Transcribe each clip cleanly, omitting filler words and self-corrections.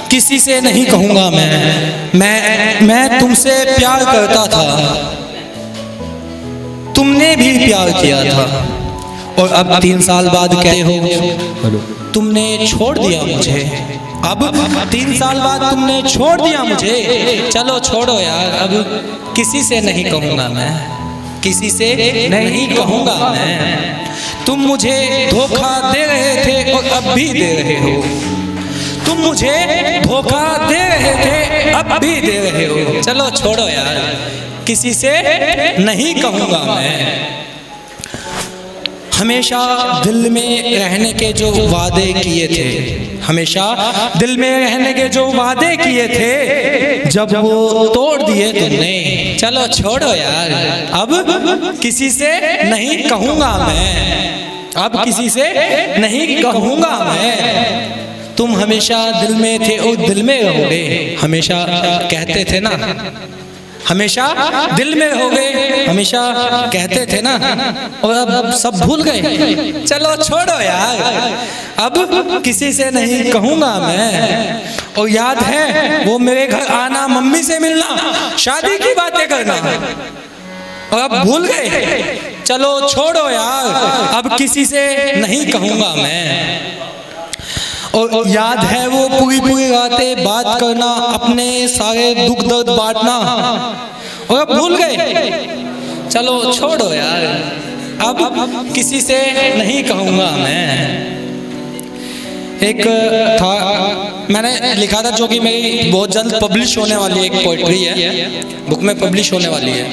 किसी से नहीं कहूँगा मैं तुमसे प्यार करता था, तुमने भी प्यार किया था, और अब 3 साल बाद कहते हो तुमने छोड़ दिया मुझे। अब 3 साल बाद तुमने छोड़ दिया मुझे। चलो छोड़ो यार, अब किसी से नहीं कहूँगा मैं, किसी से नहीं कहूँगा मैं। तुम मुझे धोखा दे रहे थे और अब भी दे रहे हो, तुम मुझे धोखा दे रहे थे अब भी दे रहे हो। चलो छोड़ो यार, किसी से नहीं कहूँगा मैं। हमेशा दिल में रहने के जो वादे किए थे, हमेशा दिल में रहने के जो वादे किए थे, जब वो तोड़ दिए तुमने। चलो छोड़ो यार, अब किसी से नहीं कहूँगा मैं, अब किसी से नहीं कहूँगा मैं। तुम हमेशा दिल में थे और दिल में रहोगे, हमेशा कहते थे ना, हमेशा दिल में रहोगे, हमेशा कहते थे ना, और अब सब भूल गए। चलो छोड़ो यार, अब किसी से नहीं कहूँगा मैं। और याद है वो मेरे घर आना, मम्मी से मिलना, शादी की बातें करना, और अब भूल गए। चलो छोड़ो यार, अब किसी से नहीं कहूँगा मैं। और याद है वो पूरी रातें बात करना, अपने सारे दुख दर्द बांटना, और अब भूल गए। चलो छोड़ो यार, अब किसी से नहीं कहूँगा मैं। एक था मैंने लिखा था, जो कि मेरी बहुत जल्द पब्लिश होने वाली एक पोइट्री है, बुक में पब्लिश होने वाली है,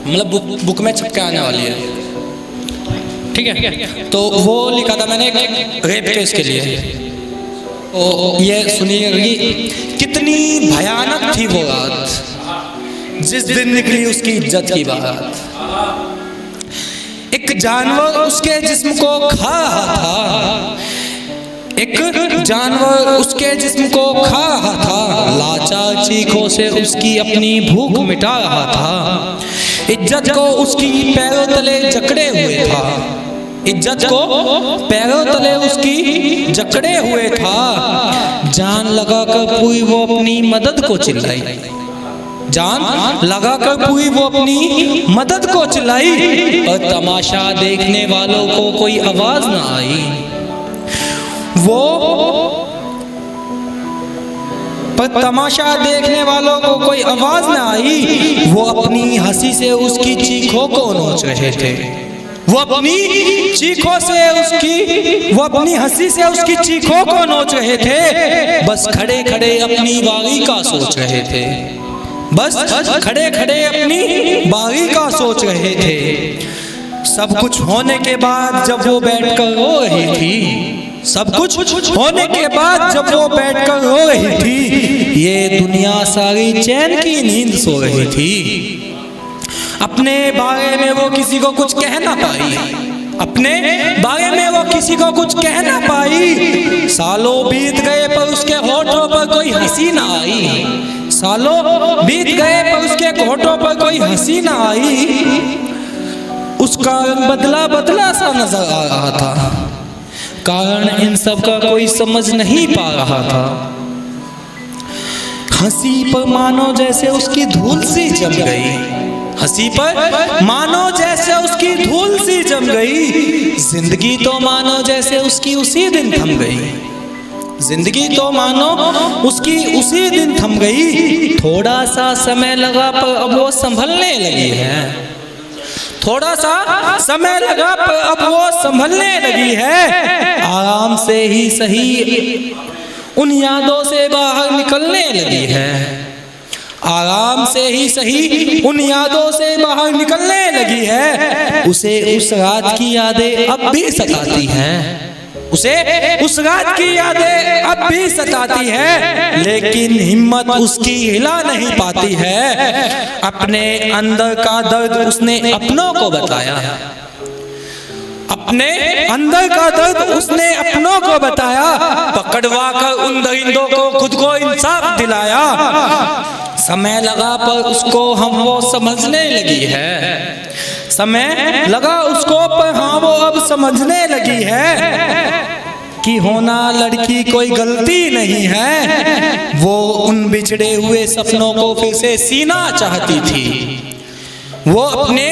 मतलब बुक में छप के आने वाली है, ठीक है। तो वो लिखा था मैंने एक रेप केस के लिए। ये सुनिए, कितनी भयानक थी वो रात जिस दिन निकली उसकी इज्जत की बात। एक जानवर उसके जिस्म को खा रहा था, एक जानवर उसके जिस्म को खा रहा था, लाचार चीखों से उसकी अपनी भूख मिटा रहा था। इज्जत को उसकी पैरों तले जकड़े हुए था, इज्जत को पैरों तले उसकी जकड़े हुए था। जान लगाकर पूरी वो अपनी मदद को चिल्लाई, जान लगाकर पूरी वो अपनी मदद को चिल्लाई, और तमाशा देखने वालों को कोई आवाज ना आई। वो पर तमाशा देखने वालों को कोई आवाज ना आई। वो अपनी हंसी से उसकी चीखों को नोच रहे थे, वो अपनी चीखों से उसकी, वो अपनी हंसी से उसकी चीखों को नोच रहे थे। बस खड़े खड़े अपनी बारी का सोच रहे थे, बस खड़े खड़े अपनी बारी का सोच रहे थे। सब कुछ होने के बाद जब वो बैठकर रो रही थी, सब कुछ होने के बाद जब वो बैठकर रो रही थी, ये दुनिया सारी चैन की नींद सो रही थी। अपने बारे में वो किसी को कुछ कह ना पाई, अपने बारे में वो किसी को कुछ कह ना पाई। सालों बीत गए पर उसके होठों पर कोई हंसी ना आई, सालों बीत गए पर उसके होठों पर कोई हंसी ना आई। उसका बदला बदला सा नजर आ रहा था, कारण इन सब का कोई समझ नहीं पा रहा था। हंसी पर मानो जैसे उसकी धूल सी जम गई, हंसी पर मानो जैसे उसकी धूल सी जम गई। जिंदगी तो मानो जैसे उसकी उसी दिन थम गई, जिंदगी तो मानो उसकी उसी दिन थम गई। थोड़ा सा समय लगा पर अब वो संभलने लगी है, थोड़ा सा समय लगा पर अब वो संभलने लगी है। आराम से ही सही उन यादों से बाहर निकलने लगी है, आराम से ही सही उन यादों से बाहर निकलने लगी है। उसे उस रात की यादें अब भी सताती हैं, उसे उस रात की यादें अब भी सताती है, लेकिन हिम्मत उसकी हिला नहीं पाती है। अपने अंदर का दर्द उसने अपनों को बताया, अपने अंदर का दर्द उसने अपनों को बताया। पकड़वा कर उन दरिंदों को खुद को इंसाफ दिलाया। समय लगा पर उसको हम वो समझने लगी है, समय लगा उसको पर हाँ वो अब समझने लगी है। कि होना लड़की कोई गलती नहीं है, वो उन बिछड़े हुए सपनों को फिर से सीना चाहती थी। वो अपने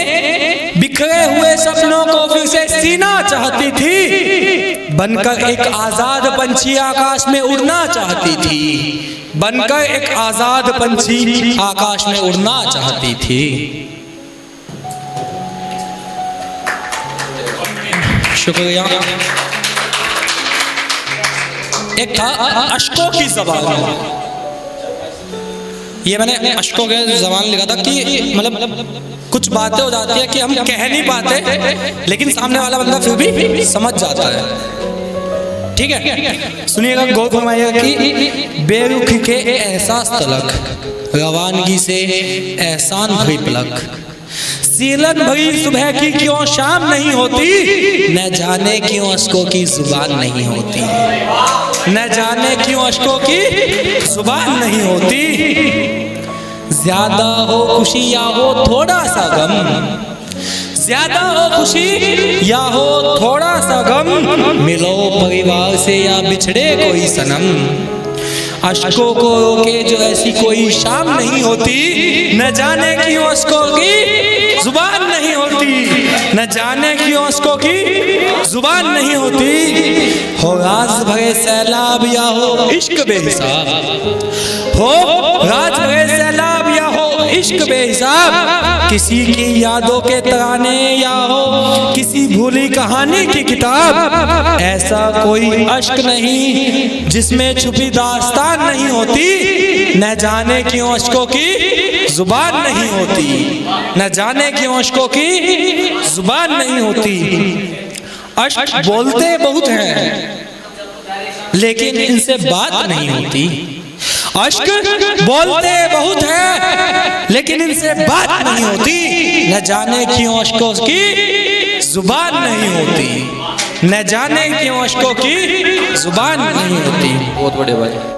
बिखरे हुए सपनों को फिर से सीना चाहती थी। बनकर एक आजाद पंछी आकाश में उड़ना चाहती थी। बनकर एक आजाद पंछी आकाश में उड़ना चाहती थी। शुक्रिया। एक था अश्कों की ज़बान। ये मैंने अश्कों के ज़बान लिखा था कि मतलब कुछ बातें हो जाती है कि हम कह नहीं पाते, लेकिन सामने वाला बंदा फिर भी समझ जाता है। ठीक है, सुनिएगा, गौर फरमाइएगा कि बेरुख के एहसास तलक, रवानगी से एहसान भरी पलक, सीलन भरी सुबह की क्यों शाम नहीं होती, न जाने क्यों अश्कों की जुबान नहीं होती, न जाने क्यों अश्कों की जुबान नहीं होती। ज्यादा हो खुशी या हो थोड़ा सा गम, ज्यादा हो खुशी या हो थोड़ा सा गम, मिलो परिवार से या बिछड़े कोई सनम, अश्कों को रोके जो ऐसी कोई शाम नहीं होती, न जाने क्यों अश्कों की जुबान नहीं होती, न जाने क्यों अश्कों की जुबान नहीं होती। हो राज भरे सैलाब या हो इश्क बेहिसाब, हो राज भरे सैलाब या हो इश्क बेहिसाब, किसी की यादों के तराने या हो किसी भूली कहानी की किताब, ऐसा कोई अश्क नहीं जिसमें छुपी दास्तान नहीं होती, न जाने क्यों अश्कों की जुबान नहीं होती, न जाने क्यों अश्कों की जुबान नहीं होती। अश्क बोलते बहुत हैं लेकिन इनसे बात नहीं होती, अश्क बोलते बहुत हैं लेकिन इनसे बात नहीं होती, न जाने क्यों अश्कों की जुबान नहीं होती, न जाने क्यों अश्कों की जुबान नहीं होती। बहुत बड़े भाई।